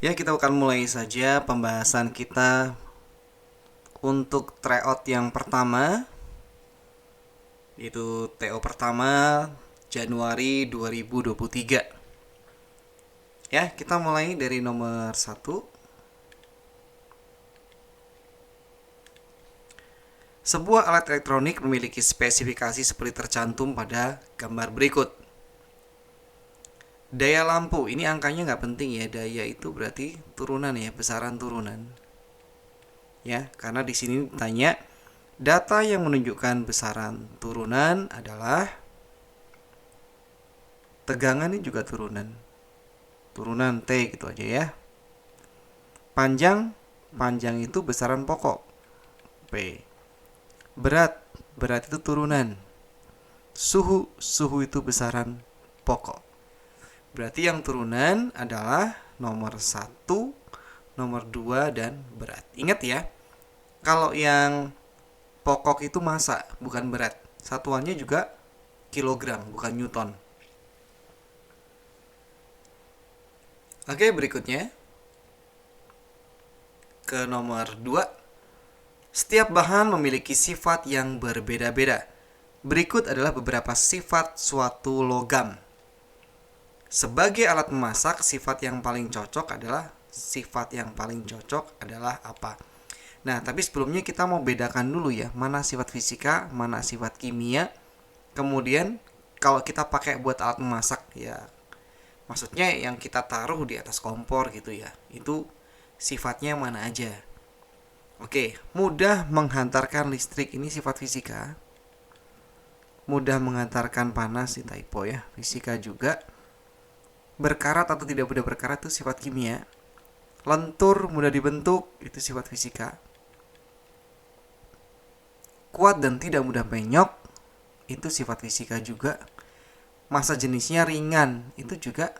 Ya, kita akan mulai saja pembahasan kita untuk tryout yang pertama, yaitu TO pertama Januari 2023. Ya, kita mulai dari nomor 1. Sebuah alat elektronik memiliki spesifikasi seperti tercantum pada gambar berikut. Daya lampu, ini angkanya nggak penting ya, daya itu berarti turunan ya, besaran turunan. Ya, karena di sini ditanya data yang menunjukkan besaran turunan adalah tegangan ini juga turunan. Turunan T gitu aja ya. Panjang, panjang itu besaran pokok P. Berat, berat itu turunan. Suhu, suhu itu besaran pokok. Berarti yang turunan adalah nomor 1, nomor 2, dan berat. Ingat ya, kalau yang pokok itu massa, bukan berat. Satuannya juga kilogram, bukan newton. Oke, berikutnya ke nomor 2. Setiap bahan memiliki sifat yang berbeda-beda. Berikut adalah beberapa sifat suatu logam. Sebagai alat memasak, sifat yang paling cocok adalah apa? Nah, tapi sebelumnya kita mau bedakan dulu ya, mana sifat fisika, mana sifat kimia. Kemudian kalau kita pakai buat alat memasak ya, maksudnya yang kita taruh di atas kompor gitu ya, itu sifatnya mana aja. Oke, mudah menghantarkan listrik ini sifat fisika. Mudah menghantarkan panas di typo ya, fisika juga. Berkarat atau tidak mudah berkarat itu sifat kimia. Lentur, mudah dibentuk, itu sifat fisika. Kuat dan tidak mudah penyok, itu sifat fisika juga. Massa jenisnya ringan, itu juga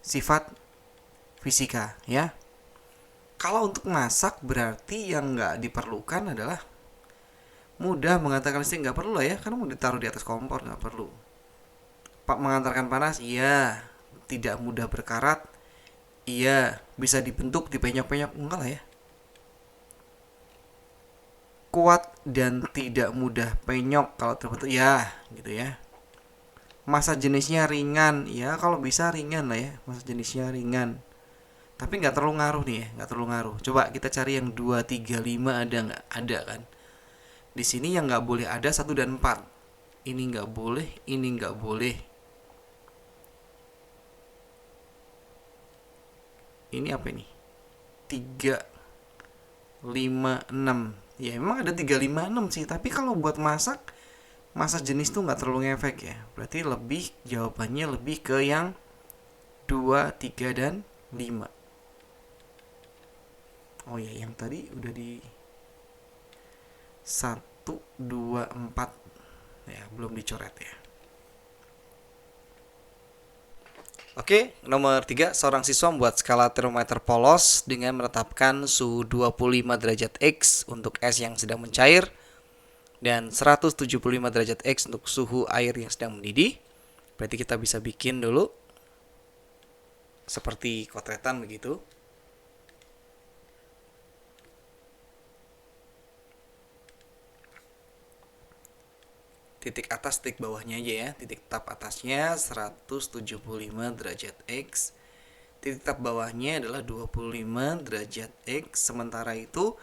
sifat fisika ya. Kalau untuk masak berarti yang nggak diperlukan adalah mudah menghantarkan listrik, nggak perlu lah ya, karena mau ditaruh di atas kompor nggak perlu. Pak mengantarkan panas, iya. Tidak mudah berkarat, iya. Bisa dibentuk, dipenyok-penyok, enggak lah ya. Kuat dan tidak mudah penyok, kalau terbentuk ya gitu ya. Massa jenisnya ringan, ya kalau bisa ringan lah ya, massa jenisnya ringan. Tapi nggak terlalu ngaruh nih ya, nggak terlalu ngaruh. Coba kita cari yang 2, 3, 5 ada nggak? Ada kan? Di sini yang nggak boleh ada 1 dan 4. Ini nggak boleh, ini nggak boleh. Ini apa ini? 3, 5, 6. Ya emang ada 3, 5, 6 sih. Tapi kalau buat masak, massa jenis tuh nggak terlalu ngefek ya. Berarti lebih, jawabannya lebih ke yang 2, 3, dan 5. Oh ya, yang tadi udah di 1, 2, 4. Ya, belum dicoret ya. Oke, nomor 3, seorang siswa membuat skala termometer polos dengan menetapkan suhu 25 derajat X untuk es yang sedang mencair dan 175 derajat X untuk suhu air yang sedang mendidih. Berarti kita bisa bikin dulu seperti kotretan begitu. Titik atas, titik bawahnya aja ya. Titik tap atasnya 175 derajat X. Titik tap bawahnya adalah 25 derajat X. Sementara itu,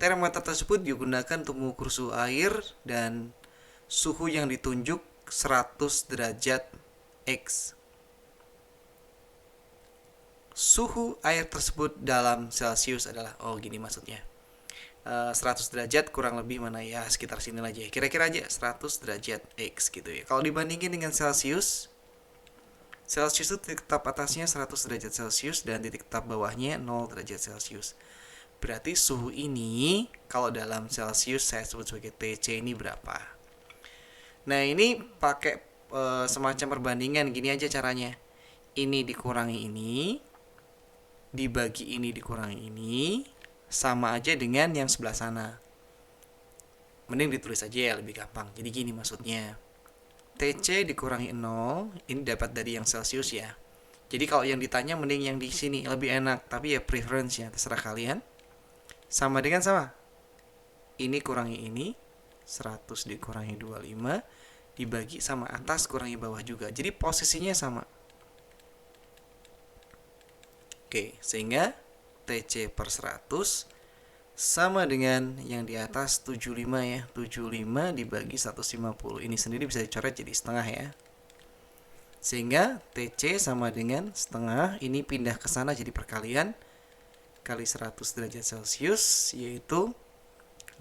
termometer tersebut digunakan untuk mengukur suhu air dan suhu yang ditunjuk 100 derajat X. Suhu air tersebut dalam Celcius adalah, oh gini maksudnya. 100 derajat kurang lebih mana ya, sekitar sini aja. Kira-kira aja 100 derajat X gitu ya. Kalau dibandingin dengan Celcius, Celcius itu titik tap atasnya 100 derajat Celcius dan titik tap bawahnya 0 derajat Celcius. Berarti suhu ini kalau dalam Celcius saya sebut sebagai TC ini berapa? Nah, ini pakai semacam perbandingan gini aja caranya. Ini dikurangi ini, dibagi ini dikurangi ini, sama aja dengan yang sebelah sana. Mending ditulis aja ya, lebih gampang. Jadi gini maksudnya. TC dikurangi 0, ini dapat dari yang Celcius ya. Jadi kalau yang ditanya mending yang di sini lebih enak, tapi ya preference-nya terserah kalian. Sama dengan sama. Ini kurangi ini, 100 dikurangi 25 dibagi sama atas kurangi bawah juga. Jadi posisinya sama. Oke, sehingga TC per 100 sama dengan yang di atas 75 ya. 75 dibagi 150. Ini sendiri bisa dicoret jadi setengah ya. Sehingga TC sama dengan setengah. Ini pindah ke sana jadi perkalian. Kali 100 derajat Celcius yaitu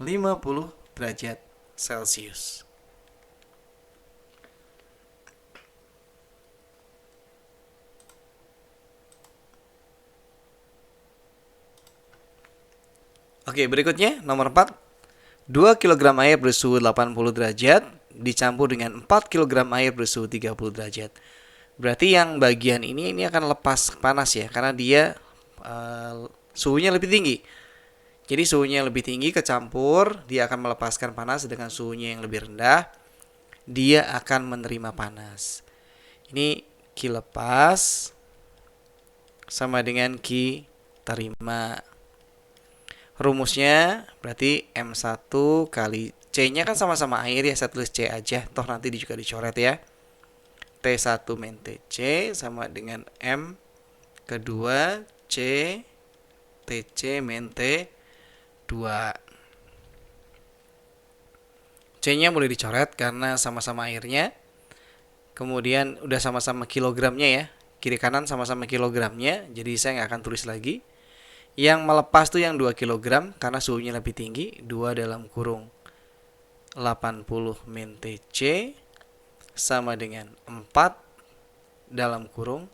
50 derajat Celcius. Oke, berikutnya nomor 4. 2 kg air bersuhu 80 derajat dicampur dengan 4 kg air bersuhu 30 derajat. Berarti yang bagian ini akan lepas panas ya, karena dia suhunya lebih tinggi. Jadi suhunya lebih tinggi kecampur, dia akan melepaskan panas, dengan suhunya yang lebih rendah, dia akan menerima panas. Ini Q lepas sama dengan Q terima. Rumusnya berarti M1 kali C-nya kan sama-sama air ya, saya tulis C aja, toh nanti juga dicoret ya. T1 min TC sama dengan M kedua C TC min T2. C-nya boleh dicoret karena sama-sama airnya. Kemudian udah sama-sama kilogramnya ya, kiri kanan sama-sama kilogramnya, jadi saya nggak akan tulis lagi. Yang melepas tuh yang 2 kg karena suhunya lebih tinggi, 2 dalam kurung 80 min TC sama dengan 4 dalam kurung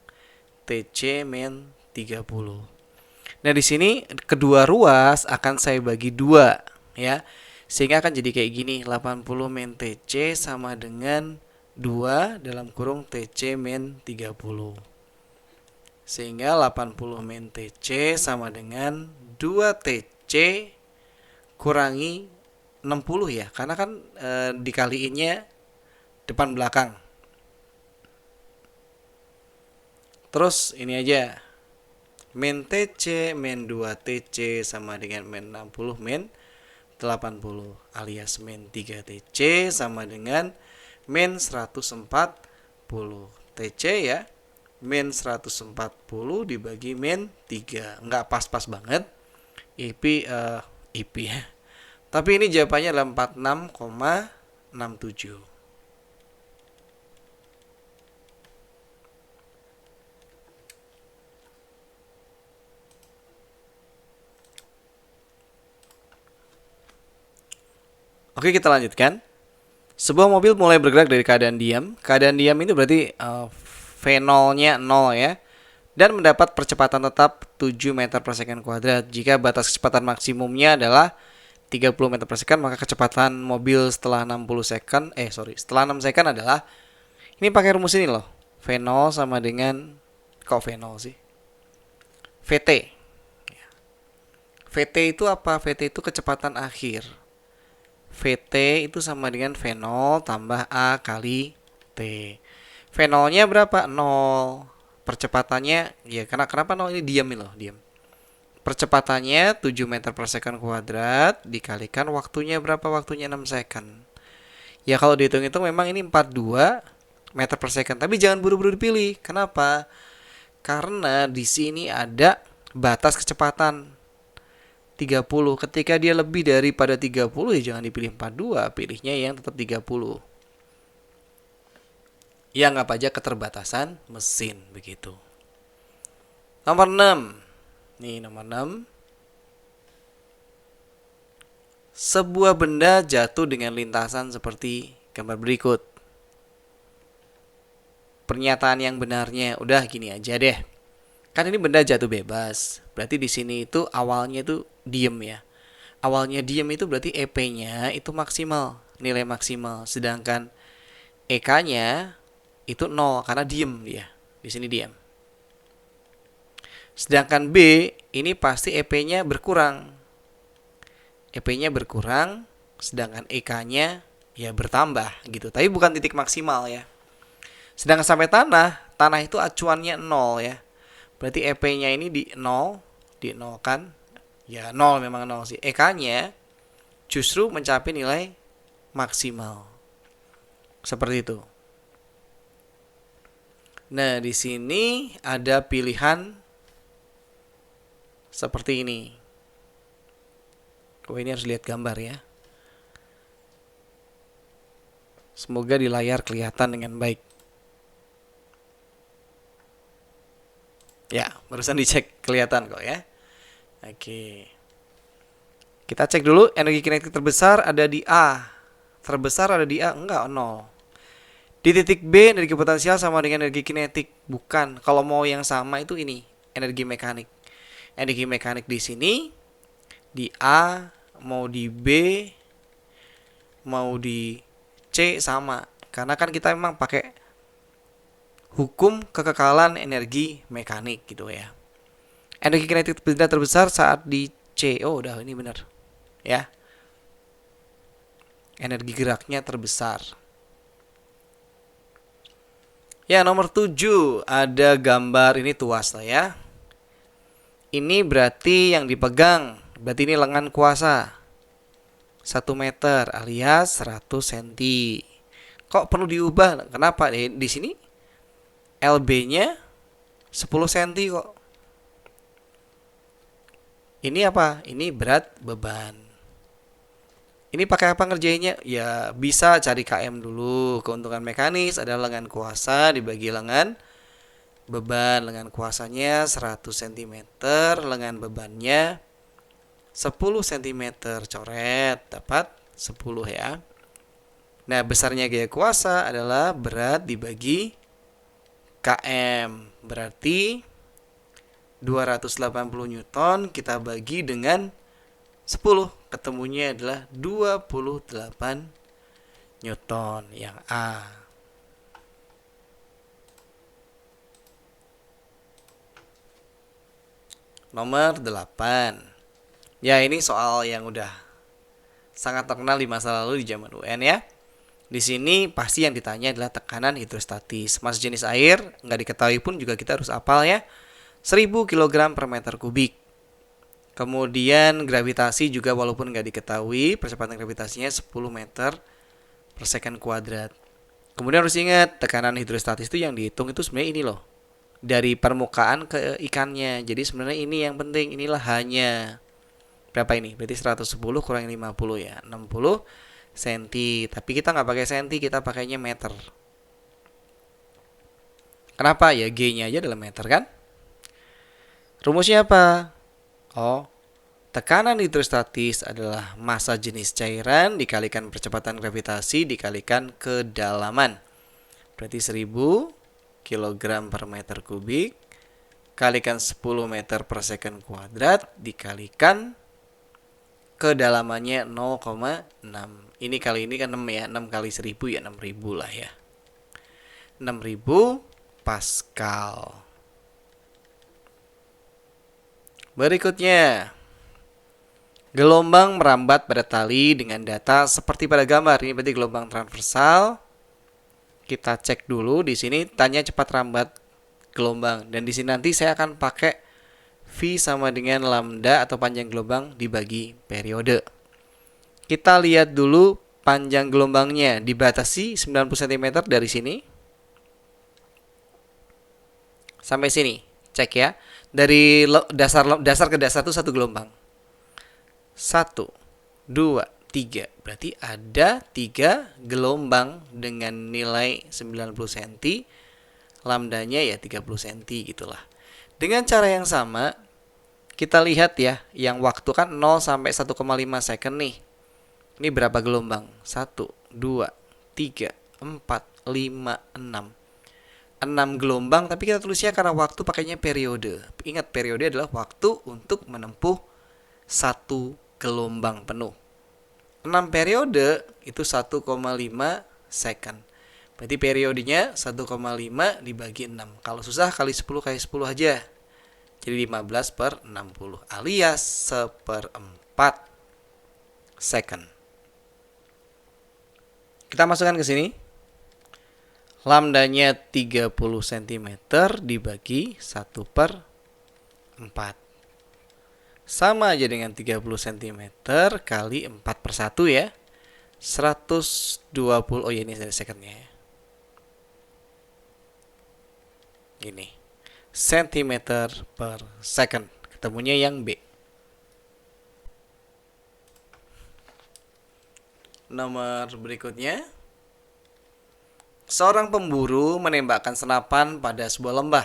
TC min 30. Nah, di sini kedua ruas akan saya bagi 2 ya. Sehingga akan jadi kayak gini, 80 min TC sama dengan 2 dalam kurung TC min 30. Sehingga 80 min TC sama dengan 2 TC kurangi 60 ya, karena kan dikaliinnya depan belakang. Terus ini aja, min TC min 2 TC sama dengan min 60 min 80 alias min 3 TC sama dengan min 140 TC ya. Min 140 dibagi min 3. Enggak pas-pas banget. IP ya. Tapi ini jawabannya adalah 46,67. Oke, kita lanjutkan. Sebuah mobil mulai bergerak dari keadaan diam. Keadaan diam itu berarti V0-nya 0 ya. Dan mendapat percepatan tetap 7 meter per second kuadrat. Jika batas kecepatan maksimumnya adalah 30 meter per second, maka kecepatan mobil setelah 6 second adalah, ini pakai rumus ini loh. V0 sama dengan, kok V0 sih? VT. VT itu apa? VT itu kecepatan akhir. VT itu sama dengan V0 tambah A kali T. V0-nya berapa? 0. Percepatannya, ya kenapa 0? Ini diam nih loh, diam. Percepatannya 7 meter per second kuadrat dikalikan waktunya berapa? Waktunya 6 second. Ya kalau dihitung-hitung memang ini 42 meter per second. Tapi jangan buru-buru dipilih. Kenapa? Karena di sini ada batas kecepatan 30. Ketika dia lebih daripada 30 ya jangan dipilih 42, pilihnya yang tetap 30. Ya anggap aja keterbatasan mesin begitu. Nomor 6. Nih nomor 6. Sebuah benda jatuh dengan lintasan seperti gambar berikut. Pernyataan yang benarnya udah gini aja deh. Kan ini benda jatuh bebas. Berarti di sini itu awalnya itu diem ya. Awalnya diem itu berarti EP-nya itu maksimal, nilai maksimal. Sedangkan EK-nya itu 0 karena diem dia. Di sini diem. Sedangkan B ini pasti EP-nya berkurang. EP-nya berkurang, sedangkan EK-nya ya bertambah gitu. Tapi bukan titik maksimal ya. Sedangkan sampai tanah tanah itu acuannya 0 ya. Berarti EP-nya ini di 0, di 0 kan? Ya 0 memang 0 sih. EK-nya justru mencapai nilai maksimal. Seperti itu. Nah, di sini ada pilihan seperti ini. Oh, ini harus lihat gambar ya. Semoga di layar kelihatan dengan baik. Ya, barusan dicek kelihatan kok ya. Oke. Kita cek dulu energi kinetik terbesar ada di A. Terbesar ada di A, enggak 0. Di titik B energi potensial sama dengan energi kinetik, bukan. Kalau mau yang sama itu ini, energi mekanik. Energi mekanik di sini di A, mau di B, mau di C sama. Karena kan kita memang pakai hukum kekekalan energi mekanik gitu ya. Energi kinetik benda terbesar saat di C. Oh, udah ini benar. Ya. Energi geraknya terbesar. Ya, nomor 7 ada gambar ini tuas lah ya. Ini berarti yang dipegang, berarti ini lengan kuasa 1 meter alias 100 cm. Kok perlu diubah? Kenapa? Di sini LB-nya 10 cm kok. Ini apa? Ini berat beban. Ini pakai apa ngerjainnya? Ya bisa cari KM dulu. Keuntungan mekanis ada lengan kuasa dibagi lengan beban. Lengan kuasanya 100 cm, lengan bebannya 10 cm. Coret, dapat 10 ya. Nah, besarnya gaya kuasa adalah berat dibagi KM. Berarti 280 Newton kita bagi dengan 10. Ketemunya adalah 28 Newton yang A. Nomor 8. Ya, ini soal yang udah sangat terkenal di masa lalu di zaman UN ya. Di sini pasti yang ditanya adalah tekanan hidrostatis. Massa jenis air nggak diketahui pun juga kita harus hafal ya. 1000 kg per meter kubik. Kemudian gravitasi juga walaupun nggak diketahui, percepatan gravitasinya 10 meter per second kuadrat. Kemudian harus ingat, tekanan hidrostatis itu yang dihitung itu sebenarnya ini loh. Dari permukaan ke ikannya. Jadi sebenarnya ini yang penting, inilah hanya berapa ini? Berarti 110 kurang 50 ya, 60 cm. Tapi kita nggak pakai cm, kita pakainya meter. Kenapa? Ya G-nya aja adalah meter kan? Rumusnya apa? Oh, tekanan hidrostatis adalah massa jenis cairan dikalikan percepatan gravitasi dikalikan kedalaman. Berarti 1000 kg per meter kubik kalikan 10 meter per second kuadrat dikalikan kedalamannya 0,6. Ini kali ini kan 6 ya, 6 kali 1000 ya 6000 lah ya. 6000 Pascal. Berikutnya, gelombang merambat pada tali dengan data seperti pada gambar. Ini berarti gelombang transversal. Kita cek dulu di sini tanya cepat rambat gelombang dan di sini nanti saya akan pakai V sama dengan lambda atau panjang gelombang dibagi periode. Kita lihat dulu panjang gelombangnya dibatasi 90 cm dari sini sampai sini. Cek ya. Dari dasar ke dasar itu satu gelombang. 1, 2, 3. Berarti ada 3 gelombang dengan nilai 90 cm. Lambdanya ya 30 cm gitulah. Dengan cara yang sama, kita lihat ya, yang waktu kan 0 sampai 1,5 second nih. Ini berapa gelombang? 1, 2, 3, 4, 5, 6. 6 gelombang, tapi kita tulisnya karena waktu pakainya periode. Ingat, periode adalah waktu untuk menempuh 1 gelombang penuh. 6 periode itu 1,5 second. Berarti periodenya 1,5 dibagi 6. Kalau susah kali 10 kali 10 aja. Jadi 15 per 60 alias 1/4 second. Kita masukkan ke sini. Lambdanya 30 cm dibagi 1/4. Sama aja dengan 30 cm kali 4/1 ya. 120. Oh ya, ini secondnya ya. Gini. Centimeter per second. Ketemunya yang B. Nomor berikutnya. Seorang pemburu menembakkan senapan pada sebuah lembah.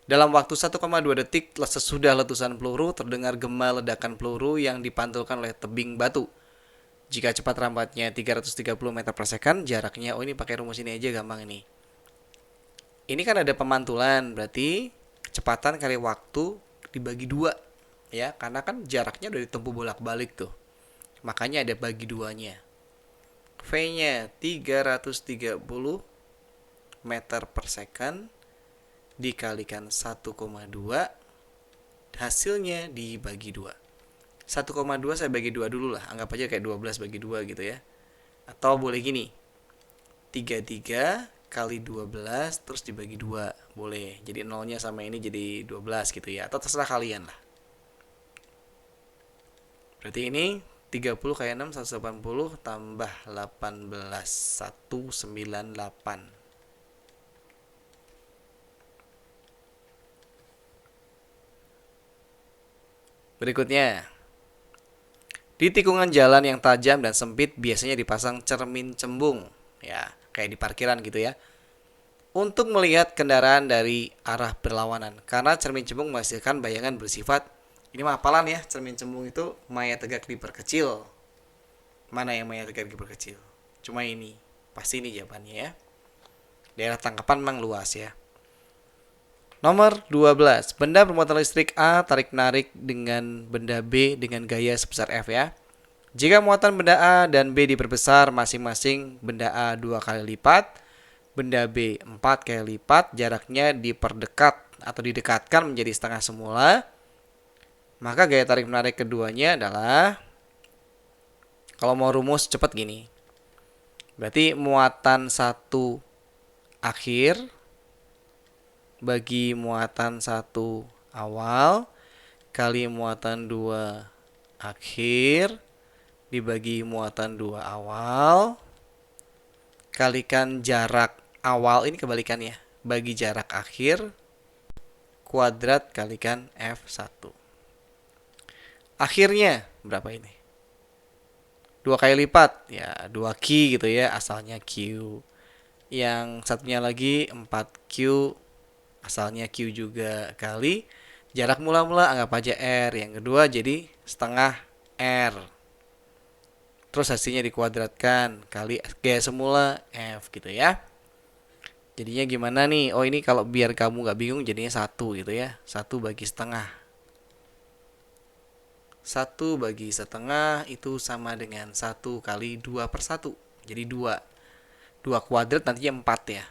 Dalam waktu 1,2 detik sesudah letusan peluru, terdengar gema ledakan peluru yang dipantulkan oleh tebing batu. Jika cepat rambatnya 330 meter per second, jaraknya, ini pakai rumus ini aja gampang ini. Ini kan ada pemantulan, berarti kecepatan kali waktu dibagi 2. Ya, karena kan jaraknya udah ditempuh bolak-balik tuh. Makanya ada bagi 2-nya. V-nya 330 meter per second dikalikan 1,2, hasilnya dibagi 2. 1,2 saya bagi 2 dulu lah, anggap aja kayak 12 bagi 2 gitu ya. Atau boleh gini, 33 kali 12 terus dibagi 2, boleh. Jadi nolnya sama ini jadi 12 gitu ya, atau terserah kalian lah. Berarti ini 30 kali 6, 180 tambah 18, 198. Berikutnya, di tikungan jalan yang tajam dan sempit biasanya dipasang cermin cembung, ya, kayak di parkiran gitu ya, untuk melihat kendaraan dari arah berlawanan. Karena cermin cembung menghasilkan bayangan bersifat, ini mah hafalan ya, cermin cembung itu maya tegak diperkecil. Mana yang maya tegak diperkecil? Cuma ini, pasti ini jawabannya ya. Daerah tangkapan memang luas ya. Nomor 12. Benda bermuatan listrik A tarik-narik dengan benda B dengan gaya sebesar F ya. Jika muatan benda A dan B diperbesar masing-masing, benda A 2 kali lipat, benda B 4 kali lipat, jaraknya diperdekat atau didekatkan menjadi setengah semula, maka gaya tarik-menarik keduanya adalah, kalau mau rumus cepat gini. Berarti muatan 1 akhir bagi muatan 1 awal kali muatan 2 akhir dibagi muatan 2 awal kalikan jarak awal, ini kebalikannya, bagi jarak akhir kuadrat kalikan F1. Akhirnya berapa ini? 2 kali lipat, ya 2Q gitu ya, asalnya Q. Yang satunya lagi 4Q, asalnya Q juga, kali jarak mula-mula anggap aja R, yang kedua jadi setengah R, terus hasilnya dikuadratkan kali gaya semula F gitu ya. Jadinya gimana nih? Oh, ini kalau biar kamu gak bingung jadinya 1 gitu ya, 1 bagi setengah. 1 bagi setengah itu sama dengan 1 kali 2/1, jadi 2 kuadrat nantinya 4 ya.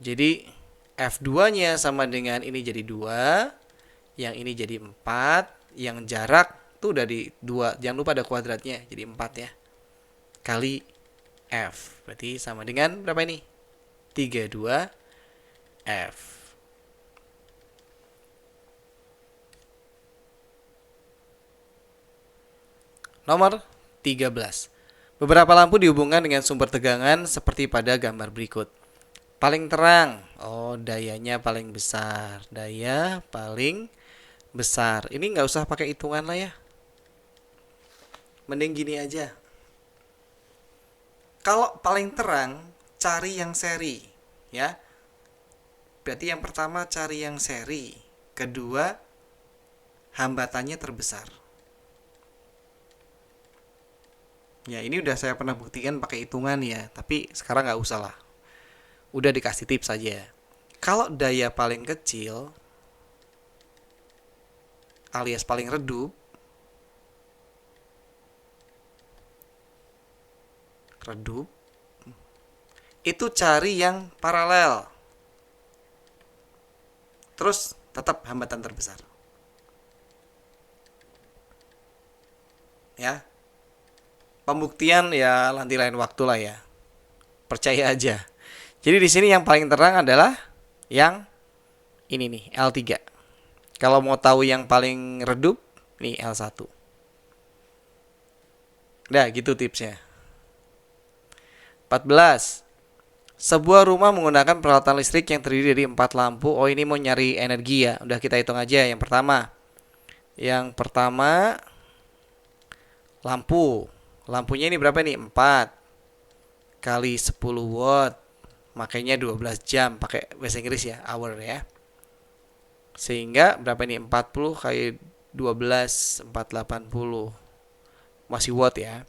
Jadi F2-nya sama dengan ini jadi 2, yang ini jadi 4, yang jarak tuh udah di 2, jangan lupa ada kuadratnya, jadi 4 ya, kali F. Berarti sama dengan berapa ini? 32 F. Nomor 13. Beberapa lampu dihubungkan dengan sumber tegangan seperti pada gambar berikut. Paling terang, oh dayanya paling besar, daya paling besar. Ini nggak usah pakai hitungan lah ya, mending gini aja. Kalau paling terang, cari yang seri ya. Berarti yang pertama cari yang seri, kedua hambatannya terbesar. Ya, ini udah saya pernah buktikan pakai hitungan ya, tapi sekarang nggak usah lah, udah dikasih tips saja. Kalau daya paling kecil alias paling redup, itu cari yang paralel, terus tetap hambatan terbesar ya. Pembuktian ya nanti lain waktu lah ya, percaya aja. Jadi di sini yang paling terang adalah yang ini nih, L3. Kalau mau tahu yang paling redup, nih L1. Udah gitu tipsnya. 14. Sebuah rumah menggunakan peralatan listrik yang terdiri dari 4 lampu. Oh, ini mau nyari energi ya. Udah kita hitung aja yang pertama. Yang pertama lampu. Lampunya ini berapa nih? 4 kali 10 watt. Makanya 12 jam pakai bahasa Inggris ya, hour ya. Sehingga berapa nih? 40 kali 12 480. Masih watt ya.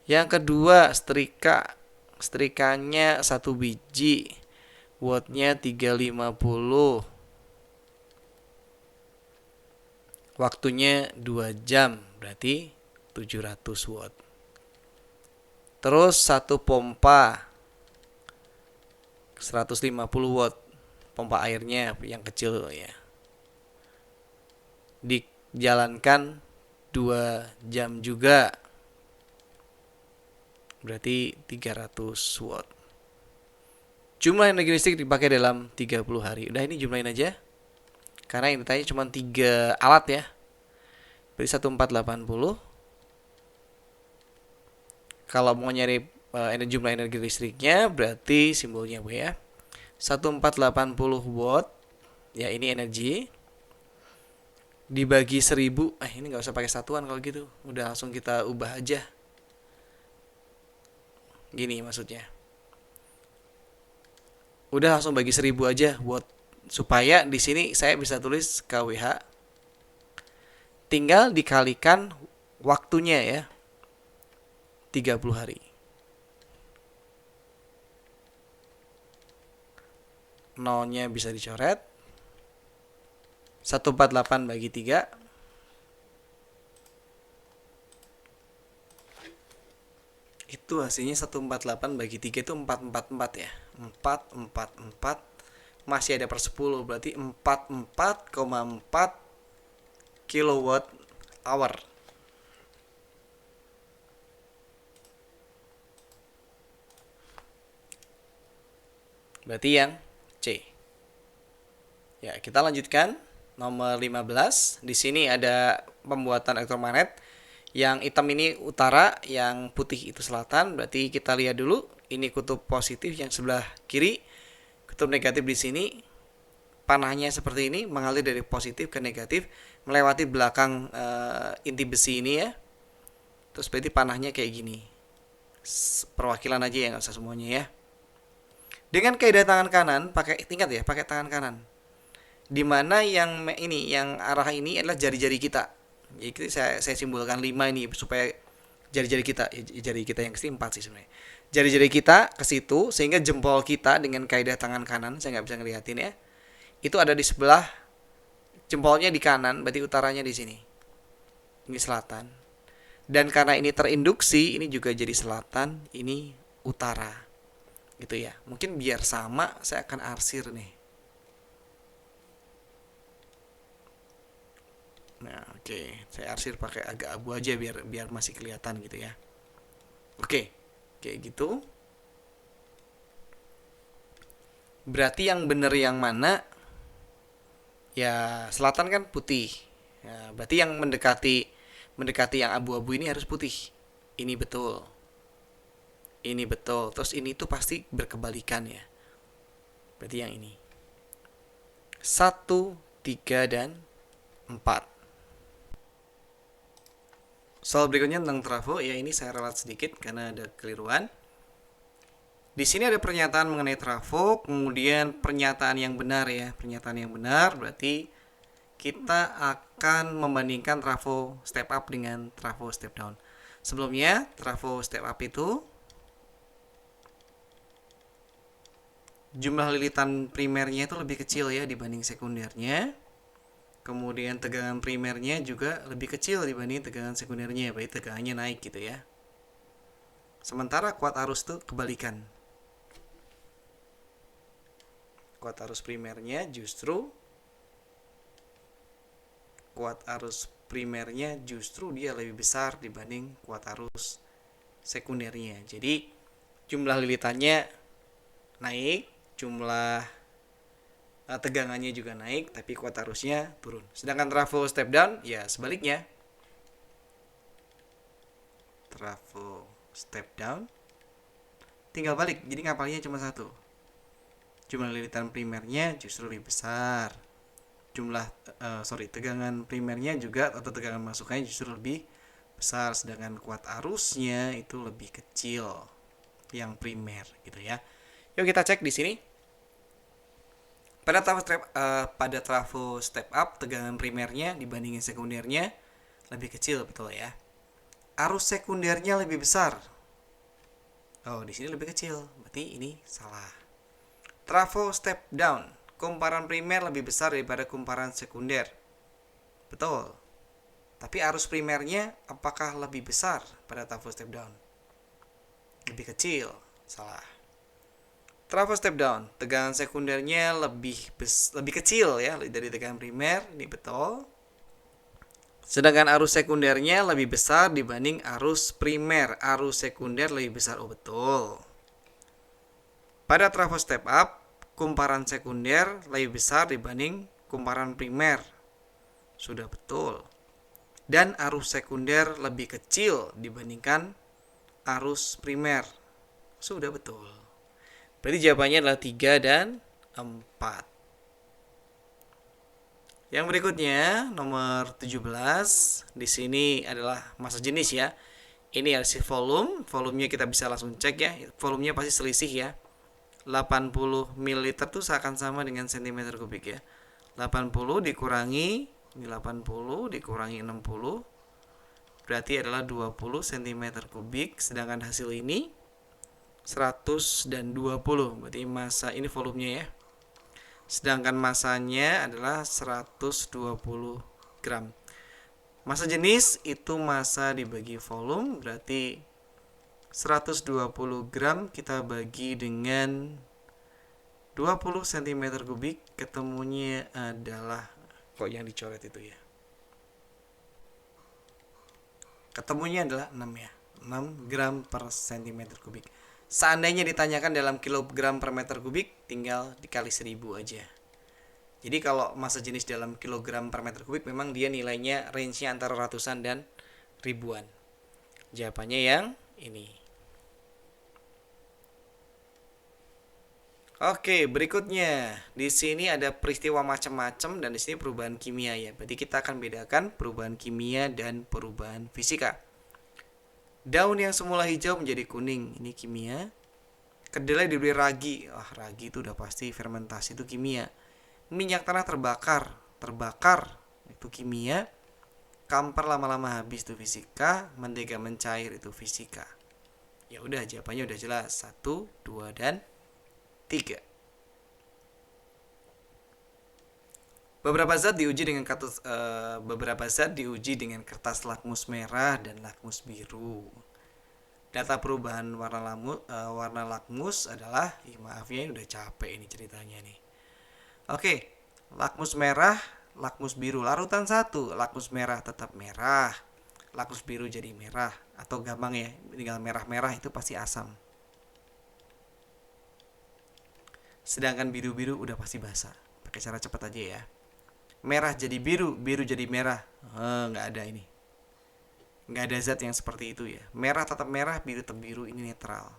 Yang kedua, setrika. Setrikanya 1 biji. Wattnya 350. Waktunya 2 jam. Berarti 700 watt. Terus satu pompa 150 watt. Pompa airnya yang kecil ya. Dijalankan 2 jam juga. Berarti 300 watt. Jumlah energi listrik dipakai dalam 30 hari. Udah, ini jumlahin aja. Karena yang ditanya cuma 3 alat ya. Berarti 1480. Kalau mau nyari jumlah energi listriknya, berarti simbolnya Bu ya. 1480 watt. Ya, ini energi. Dibagi 1000. Ini nggak usah pakai satuan kalau gitu. Udah langsung kita ubah aja. Gini maksudnya. Udah langsung bagi 1000 aja watt. Supaya di sini saya bisa tulis kWh. Tinggal dikalikan waktunya ya. 30 hari. Nolnya bisa dicoret. 148 bagi 3. Itu hasilnya 148 bagi 3 itu 444 ya. 444 masih ada per 10, berarti 44,4 kilowatt hour. Berarti yang C. Ya, kita lanjutkan nomor 15. Di sini ada pembuatan elektromagnet. Yang hitam ini utara, yang putih itu selatan. Berarti kita lihat dulu, ini kutub positif yang sebelah kiri, kutub negatif di sini. Panahnya seperti ini, mengalir dari positif ke negatif, melewati belakang inti besi ini ya. Terus berarti panahnya kayak gini. Perwakilan aja ya, nggak usah semuanya ya. Dengan kaidah tangan kanan, pakai tingkat ya, pakai tangan kanan. Dimana yang ini, yang arah ini adalah jari-jari kita. Jadi saya simbolkan 5 ini supaya jari-jari kita yang kesini 4 sih sebenarnya. Jari-jari kita ke situ sehingga jempol kita dengan kaidah tangan kanan, saya nggak bisa ngeliatin ya. Itu ada di sebelah, jempolnya di kanan, berarti utaranya di sini. Ini selatan. Dan karena ini terinduksi, ini juga jadi selatan, ini utara. Gitu ya. Mungkin biar sama, saya akan arsir nih. Nah, oke. Saya arsir pakai agak abu aja biar masih kelihatan gitu ya. Oke. Kayak gitu. Berarti yang benar yang mana? Ya, selatan kan putih. Ya, berarti yang mendekati yang abu-abu ini harus putih. Ini betul. Ini betul. Terus ini tuh pasti berkebalikan ya. Berarti yang ini. 1, 3, dan 4. Soal berikutnya tentang trafo, ya ini saya ralat sedikit karena ada keliruan. Di sini ada pernyataan mengenai trafo, kemudian pernyataan yang benar ya. Pernyataan yang benar berarti kita akan membandingkan trafo step up dengan trafo step down. Sebelumnya, trafo step up itu jumlah lilitan primernya itu lebih kecil ya dibanding sekundernya. Kemudian tegangan primernya juga lebih kecil dibanding tegangan sekundernya, berarti tegangannya naik gitu ya. Sementara kuat arus itu kebalikan. Kuat arus primernya justru dia lebih besar dibanding kuat arus sekundernya. Jadi jumlah lilitannya naik, jumlah tegangannya juga naik, tapi kuat arusnya turun. Sedangkan trafo step down ya sebaliknya. Trafo step down tinggal balik, jadi ngapalnya cuma satu. Jumlah lilitan primernya justru lebih besar. Tegangan primernya juga atau tegangan masukannya justru lebih besar, sedangkan kuat arusnya itu lebih kecil yang primer gitu ya. Yuk kita cek di sini. Pada trafo step up, tegangan primernya dibandingin sekundernya lebih kecil, betul ya. Arus sekundernya lebih besar. Oh, di sini lebih kecil. Berarti ini salah. Trafo step down, kumparan primer lebih besar daripada kumparan sekunder. Betul. Tapi arus primernya apakah lebih besar pada trafo step down? Lebih kecil. Salah. Trafo step down, tegangan sekundernya lebih kecil ya dari tegangan primer. Ini betul. Sedangkan arus sekundernya lebih besar dibanding arus primer. Arus sekunder lebih besar. Oh, betul. Pada trafo step up, kumparan sekunder lebih besar dibanding kumparan primer. Sudah betul. Dan arus sekunder lebih kecil dibandingkan arus primer. Sudah betul. Berarti jawabannya adalah 3 dan 4. Yang berikutnya nomor 17. Di sini adalah massa jenis ya. Ini adalah volume. Volumenya kita bisa langsung cek ya. Volumenya pasti selisih ya. 80 ml itu akan sama dengan cm kubik ya. 80 dikurangi ini 80 dikurangi 60 berarti adalah 20 cm kubik, sedangkan hasil ini 100 dan 20. Berarti massa ini volumenya ya. Sedangkan massanya adalah 120 gram. Massa jenis itu massa dibagi volume, berarti 120 gram kita bagi dengan 20 cm kubik, ketemunya adalah kok yang dicoret itu ya. Ketemunya adalah 6 ya. 6 gram per cm kubik. Seandainya ditanyakan dalam kilogram per meter kubik, tinggal dikali 1000 aja. Jadi kalau massa jenis dalam kilogram per meter kubik memang dia nilainya range-nya antara ratusan dan ribuan. Jawabannya yang ini. Oke, berikutnya di sini ada peristiwa macam-macam dan di sini perubahan kimia ya. Berarti kita akan bedakan perubahan kimia dan perubahan fisika. Daun yang semula hijau menjadi kuning, ini kimia. Kedelai diberi ragi, ragi itu udah pasti fermentasi, itu kimia. Minyak tanah terbakar itu kimia. Kamper lama-lama habis itu fisika. Mentega mencair itu fisika. Ya udah, jawabannya udah jelas. 1, 2 dan 3. Beberapa zat diuji dengan kertas lakmus merah dan lakmus biru. Data perubahan warna lakmus adalah, maaf ya udah capek ini ceritanya nih. Oke, lakmus merah, lakmus biru. Larutan 1, lakmus merah tetap merah, lakmus biru jadi merah, atau gampang ya, tinggal merah-merah itu pasti asam. Sedangkan biru-biru udah pasti basa. Pakai cara cepat aja ya. Merah jadi biru, biru jadi merah. Nggak ada ini. Nggak ada zat yang seperti itu ya. Merah tetap merah, biru tetap biru, ini netral.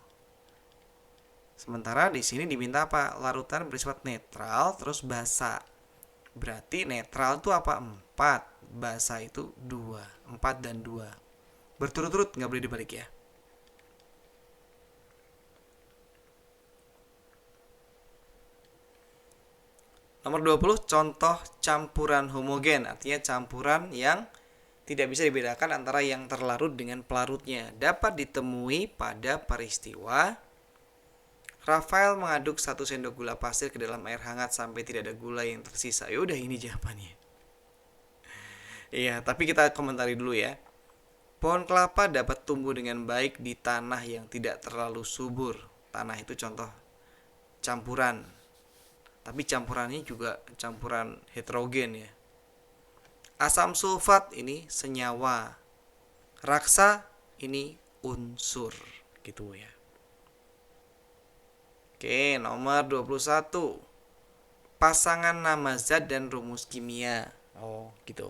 Sementara di sini diminta apa? Larutan bersifat netral terus basa. Berarti netral itu apa? 4. Basa itu 2. 4 dan 2. Berturut-turut, nggak boleh dibalik ya. Nomor 20, contoh campuran homogen, artinya campuran yang tidak bisa dibedakan antara yang terlarut dengan pelarutnya. Dapat ditemui pada peristiwa Rafael mengaduk 1 sendok gula pasir ke dalam air hangat sampai tidak ada gula yang tersisa. Yaudah, ini jawabannya. Iya, tapi kita komentari dulu ya. Pohon kelapa dapat tumbuh dengan baik di tanah yang tidak terlalu subur. Tanah itu contoh campuran. Tapi campurannya juga campuran heterogen ya. Asam sulfat ini senyawa. Raksa ini unsur gitu ya. Oke, nomor 21. Pasangan nama zat dan rumus kimia. Oh, gitu.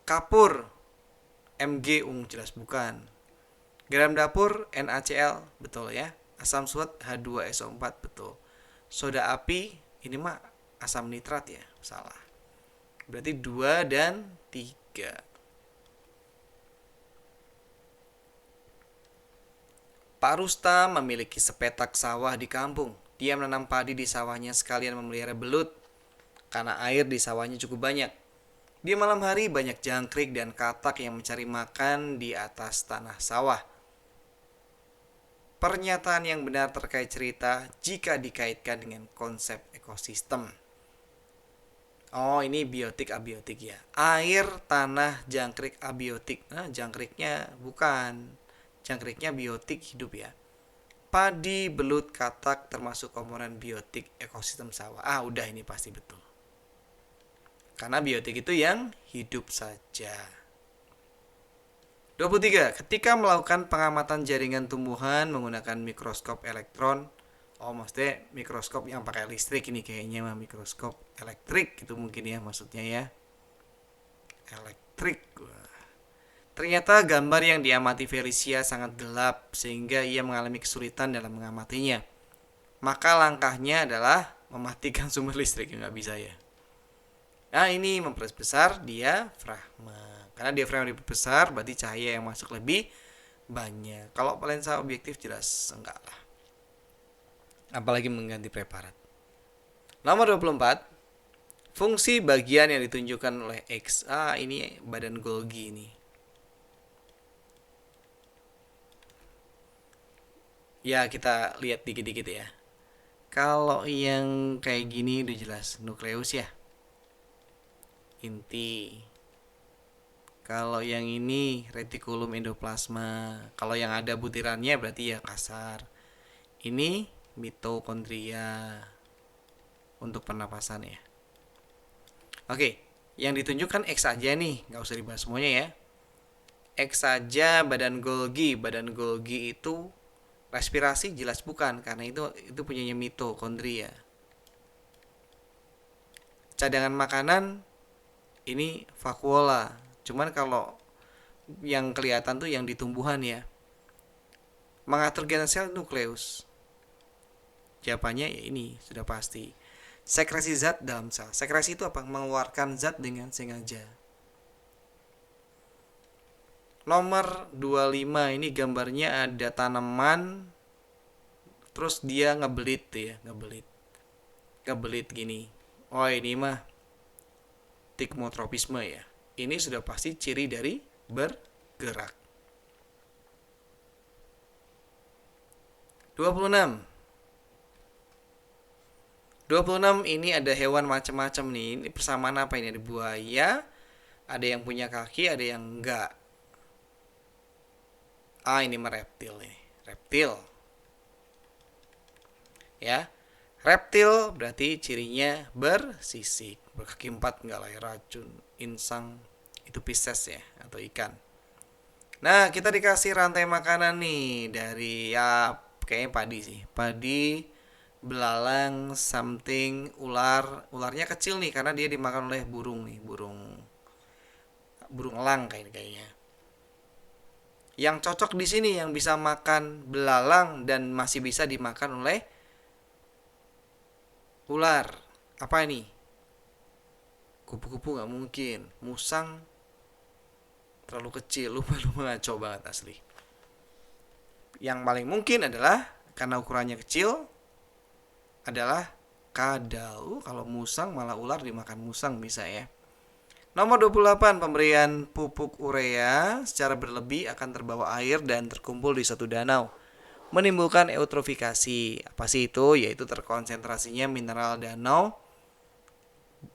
Kapur, Mg jelas bukan. Garam dapur, NaCl, betul ya. Asam suat, H2SO4, betul. Soda api, ini mah asam nitrat ya, salah. Berarti 2 dan 3. Pak Rustam memiliki sepetak sawah di kampung. Dia menanam padi di sawahnya sekalian memelihara belut karena air di sawahnya cukup banyak. Di malam hari banyak jangkrik dan katak yang mencari makan di atas tanah sawah. Pernyataan yang benar terkait cerita jika dikaitkan dengan konsep ekosistem. Oh, ini biotik abiotik ya. Air, tanah, jangkrik abiotik. Nah, jangkriknya bukan. Jangkriknya biotik hidup ya. Padi, belut, katak termasuk komponen biotik ekosistem sawah. Ah, udah ini pasti betul. Karena biotik itu yang hidup saja. 23. Ketika melakukan pengamatan jaringan tumbuhan menggunakan mikroskop elektron. Oh, maksudnya mikroskop yang pakai listrik ini kayaknya mah mikroskop elektrik itu mungkin ya maksudnya ya. Elektrik. Ternyata gambar yang diamati Felicia sangat gelap sehingga ia mengalami kesulitan dalam mengamatinya. Maka langkahnya adalah mematikan sumber listrik, nggak bisa ya. Nah, ini memperbesar diafragma. Karena diafragma lebih besar, berarti cahaya yang masuk lebih banyak. Kalau lensa objektif jelas enggak lah. Apalagi mengganti preparat. Nomor 24. Fungsi bagian yang ditunjukkan oleh X. Ah, ini badan Golgi ini. Ya, kita lihat dikit-dikit ya. Kalau yang kayak gini udah jelas nukleus ya. Inti. Kalau yang ini retikulum endoplasma. Kalau yang ada butirannya berarti ya kasar. Ini mitokondria untuk pernapasan ya. Oke, yang ditunjukkan X aja nih, nggak usah dibahas semuanya ya. X saja badan Golgi. Badan Golgi itu respirasi jelas bukan karena itu punyanya mitokondria. Cadangan makanan ini vakuola. Cuman kalau yang kelihatan tuh yang di tumbuhan ya. Mengatur genetik sel nukleus. Jawabannya ya ini sudah pasti. Sekresi zat dalam sel. Sekresi itu apa? Mengeluarkan zat dengan sengaja. Nomor 25 ini gambarnya ada tanaman terus dia ngebelit ya, ngebelit gini. Oh, ini mah tikmotropisme ya. Ini sudah pasti ciri dari bergerak. 26 ini ada hewan macam-macam nih. Ini persamaan apa ini? Ada buaya, ada yang punya kaki, ada yang enggak. Ah, ini mah reptil ini. Reptil. Ya. Reptil berarti cirinya bersisik. Berkaki 4 enggak lah ya, racun, insang, itu Pisces ya atau ikan. Nah, kita dikasih rantai makanan nih dari ya kayaknya padi sih. Padi, belalang, something, ular. Ularnya kecil nih karena dia dimakan oleh burung nih, burung elang kayaknya. Yang cocok di sini yang bisa makan belalang dan masih bisa dimakan oleh ular. Apa ini? Kupu-kupu nggak mungkin. Musang terlalu kecil. Lu ngaco banget asli. Yang paling mungkin adalah karena ukurannya kecil adalah kadal. Kalau musang malah ular dimakan musang bisa ya. Nomor 28, pemberian pupuk urea secara berlebih akan terbawa air dan terkumpul di satu danau, menimbulkan eutrofikasi. Apa sih itu? Yaitu terkonsentrasinya mineral danau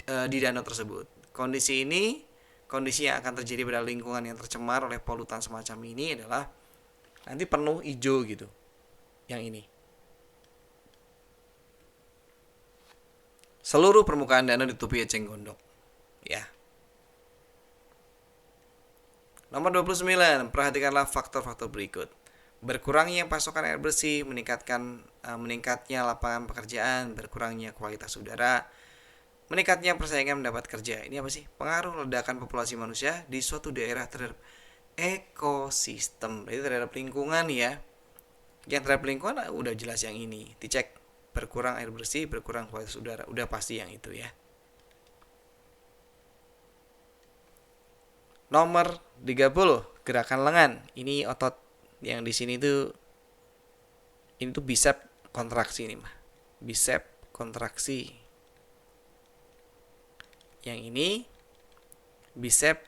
di danau tersebut. Kondisi yang akan terjadi pada lingkungan yang tercemar oleh polutan semacam ini adalah nanti penuh hijau gitu. Yang ini. Seluruh permukaan danau ditutupi eceng gondok. Ya. Nomor 29, perhatikanlah faktor-faktor berikut. Berkurangnya pasokan air bersih, meningkatnya lapangan pekerjaan, berkurangnya kualitas udara, meningkatnya persaingan mendapat kerja. Ini apa sih? Pengaruh ledakan populasi manusia di suatu daerah terhadap ekosistem. Itu terhadap lingkungan ya. Yang terhadap lingkungan udah jelas yang ini. Dicek, berkurang air bersih, berkurang kualitas udara. Udah pasti yang itu ya. Nomor 30, gerakan lengan. Ini otot yang di sini tuh, ini tuh bicep kontraksi nih mah. Bicep kontraksi. Yang ini bicep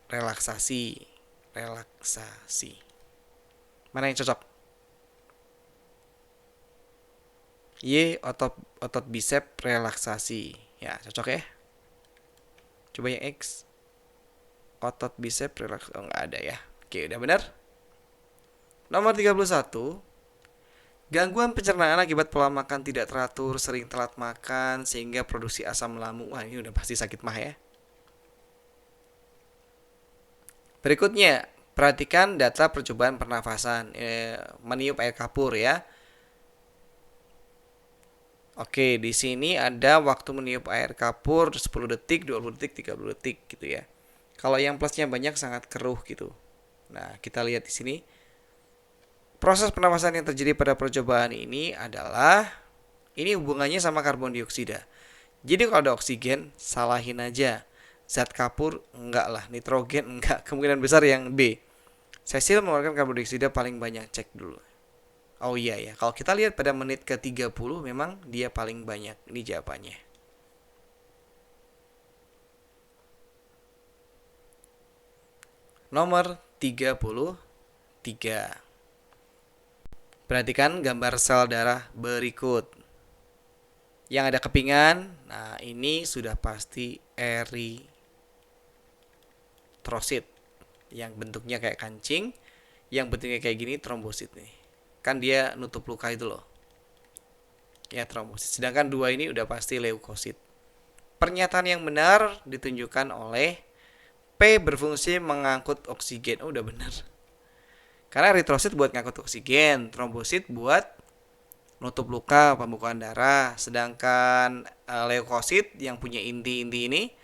relaksasi. Relaksasi. Mana yang cocok? Y, otot bicep relaksasi. Ya, cocok ya. Coba yang X. Otot bicep relaksasi. Oh, nggak ada ya. Oke, udah benar. Nomor 31. Gangguan pencernaan akibat pola makan tidak teratur, sering telat makan, sehingga produksi asam lambung. Wah, ini udah pasti sakit mah ya. Berikutnya, perhatikan data percobaan pernafasan. Meniup air kapur ya. Oke, di sini ada waktu meniup air kapur 10 detik, 20 detik, 30 detik gitu ya. Kalau yang plusnya banyak sangat keruh gitu. Nah, kita lihat di sini. Proses pernafasan yang terjadi pada percobaan ini adalah, ini hubungannya sama karbon dioksida. Jadi kalau ada oksigen, salahin aja. Zat kapur enggak lah, nitrogen enggak. Kemungkinan besar yang B. Sesil mengeluarkan karbon dioksida paling banyak, cek dulu. Oh iya ya, kalau kita lihat pada menit ke 30 memang dia paling banyak. Ini jawabannya. Nomor 33. Perhatikan gambar sel darah berikut. Yang ada kepingan, nah ini sudah pasti eritrosit. Yang bentuknya kayak kancing, yang bentuknya kayak gini trombosit nih. Kan dia nutup luka itu loh. Ya, trombosit. Sedangkan dua ini udah pasti leukosit. Pernyataan yang benar ditunjukkan oleh P berfungsi mengangkut oksigen. Oh, udah benar. Karena eritrosit buat ngangkut oksigen, trombosit buat nutup luka, pembukaan darah. Sedangkan leukosit yang punya inti-inti ini,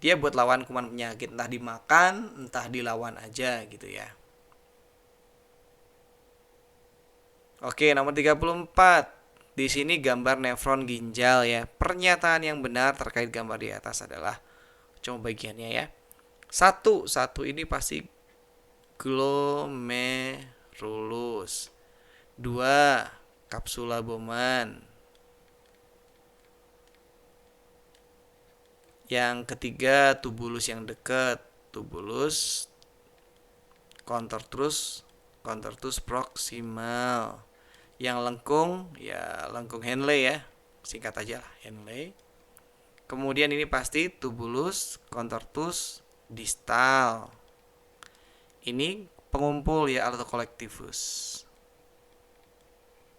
dia buat lawan kuman penyakit, entah dimakan, entah dilawan aja gitu ya. Oke, nomor 34. Di sini gambar nefron ginjal ya. Pernyataan yang benar terkait gambar di atas adalah, coba bagiannya ya. Satu ini pasti glomerulus. 2, kapsula Bowman. Yang ketiga, tubulus yang dekat. Tubulus contortus proximal. Yang lengkung, ya lengkung Henle ya. Singkat aja lah, Henle. Kemudian ini pasti tubulus contortus distal. Ini pengumpul ya, autocolectivus.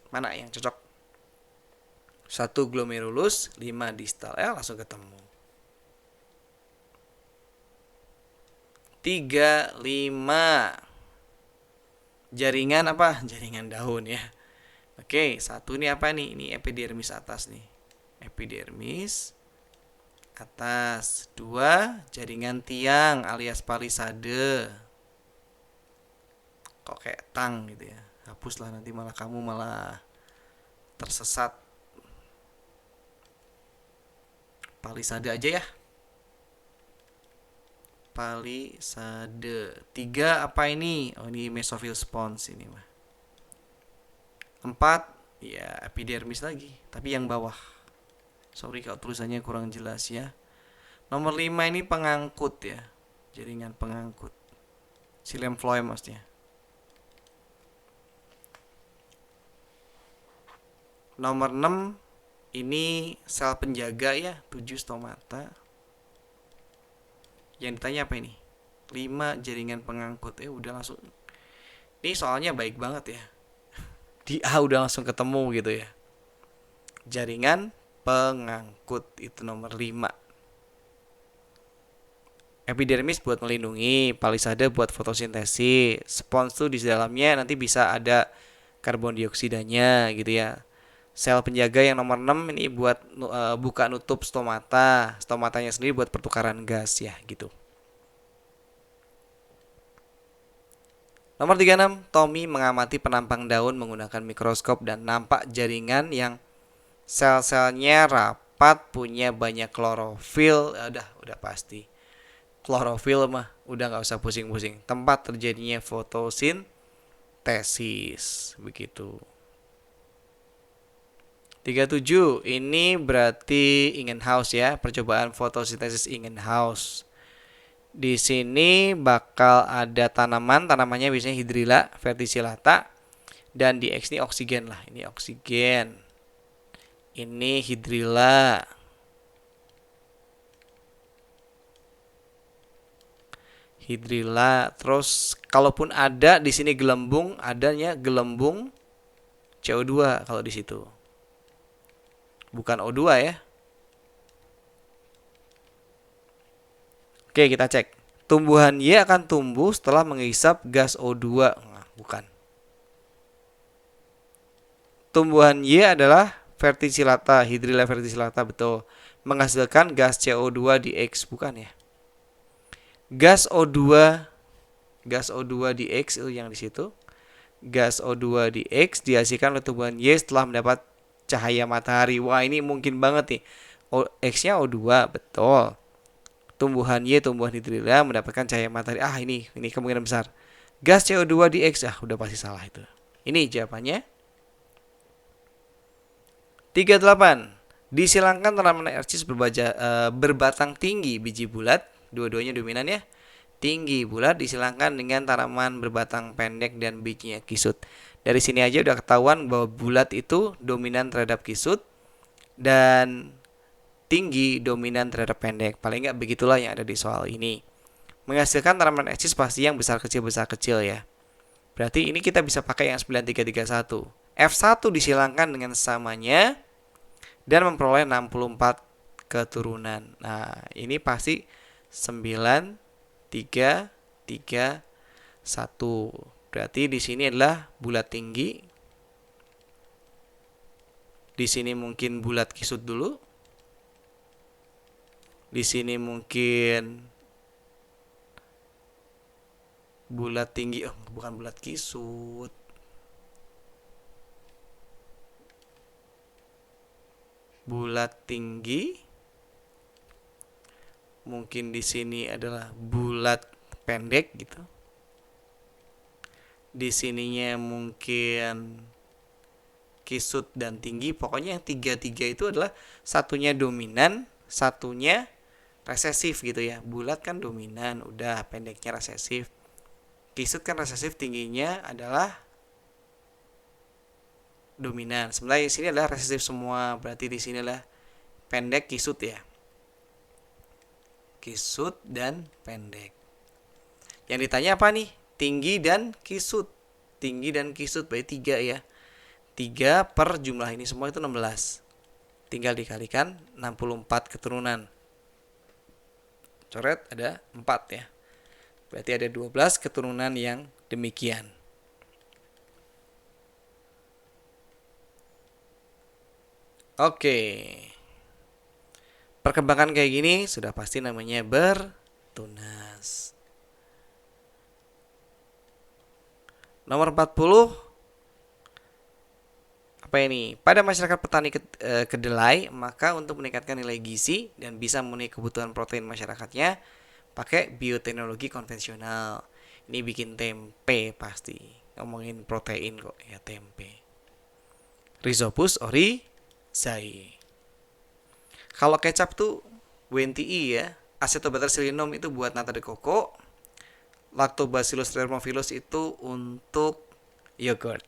Mana yang cocok? 1 glomerulus, 5 distal. Langsung ketemu. 35. Jaringan apa? Jaringan daun ya. Oke, 1 ini apa nih? Ini epidermis atas nih. Epidermis atas. 2, jaringan tiang alias palisade. Kok kayak tang gitu ya. Hapuslah, nanti malah kamu malah tersesat. Palisade aja ya. Palisade. 3 apa ini? Oh, ini mesophyll spons ini mah. 4, ya epidermis lagi, tapi yang bawah. Sorry kalau tulisannya kurang jelas ya. Nomor 5 ini pengangkut ya. Jaringan pengangkut. Xylem phloem maksudnya. Nomor 6 ini sel penjaga ya, 7 stomata. Yang ditanya apa ini? 5 jaringan pengangkut. Udah langsung. Ini soalnya baik banget ya. Di A udah langsung ketemu gitu ya. Jaringan pengangkut itu nomor 5. Epidermis buat melindungi, palisade buat fotosintesis, spons tuh di dalamnya nanti bisa ada karbon dioksidanya gitu ya. Sel penjaga yang nomor 6 ini buat buka nutup stomata. Stomatanya sendiri buat pertukaran gas ya gitu. Nomor 36, Tommy mengamati penampang daun menggunakan mikroskop dan nampak jaringan yang sel-selnya rapat, punya banyak klorofil. Udah pasti. Klorofil mah udah nggak usah pusing-pusing. Tempat terjadinya fotosintesis begitu. 37, ini berarti Ingenhouse ya, percobaan fotosintesis Ingenhouse. Di sini bakal ada tanamannya biasanya Hydrilla verticillata, dan di X ini oksigen lah, ini oksigen. Ini Hydrilla. Terus kalaupun ada di sini gelembung, adanya gelembung CO2 kalau di situ. Bukan O2 ya. Oke, kita cek. Tumbuhan Y akan tumbuh setelah menghisap gas O2. Nah, bukan. Tumbuhan Y adalah verticillata, Hydrilla verticillata, betul. Menghasilkan gas CO2 di X, bukan ya. Gas O2 di X itu yang di situ. Gas O2 di X dihasilkan oleh tumbuhan Y setelah mendapat cahaya matahari. Wah, ini mungkin banget nih. X-nya O2, betul. Tumbuhan Y, tumbuhan Hydrilla mendapatkan cahaya matahari. Ini kemungkinan besar. Gas CO2 di X, udah pasti salah itu. Ini jawabannya. 38. Disilangkan tanaman narcis berbatang tinggi, biji bulat, dua-duanya dominan ya. Tinggi bulat disilangkan dengan tanaman berbatang pendek dan bijinya kisut. Dari sini aja udah ketahuan bahwa bulat itu dominan terhadap kisut dan tinggi dominan terhadap pendek. Paling nggak begitulah yang ada di soal ini. Menghasilkan tanaman narcis pasti yang besar kecil ya. Berarti ini kita bisa pakai yang 9331. F1 disilangkan dengan samanya dan memperoleh 64 keturunan. Nah, ini pasti 9, 3, 3, 1. Berarti di sini adalah bulat tinggi. Di sini mungkin bulat kisut dulu. Di sini mungkin bulat tinggi. Bukan bulat kisut. Bulat tinggi. Mungkin di sini adalah bulat pendek gitu. Di sininya mungkin kisut dan tinggi. Pokoknya yang 3-3 itu adalah satunya dominan, satunya resesif gitu ya. Bulat kan dominan, udah, pendeknya resesif. Kisut kan resesif, tingginya adalah dominan. Sebenarnya di sini adalah resesif semua, berarti di sini adalah pendek kisut ya. Kisut dan pendek. Yang ditanya apa nih? Tinggi dan kisut. Tinggi dan kisut berarti 3 ya. 3 per jumlah ini semua itu 16. Tinggal dikalikan 64 keturunan. Coret ada 4 ya. Berarti ada 12 keturunan yang demikian. Oke. Perkembangan kayak gini sudah pasti namanya bertunas. Nomor 40. Apa ini? Pada masyarakat petani kedelai, maka untuk meningkatkan nilai gizi dan bisa memenuhi kebutuhan protein masyarakatnya, pakai bioteknologi konvensional. Ini bikin tempe pasti. Ngomongin protein kok ya, tempe. Rhizopus oryzae. Kalau kecap tuh WNTI ya. Acetobacter-silinum itu buat nata de coco. Lactobacillus thermophilus itu untuk yogurt.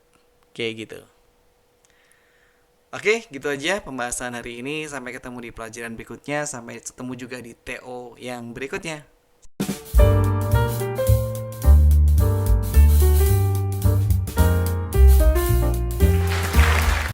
Kayak gitu. Oke, gitu aja pembahasan hari ini. Sampai ketemu di pelajaran berikutnya. Sampai ketemu juga di TO yang berikutnya.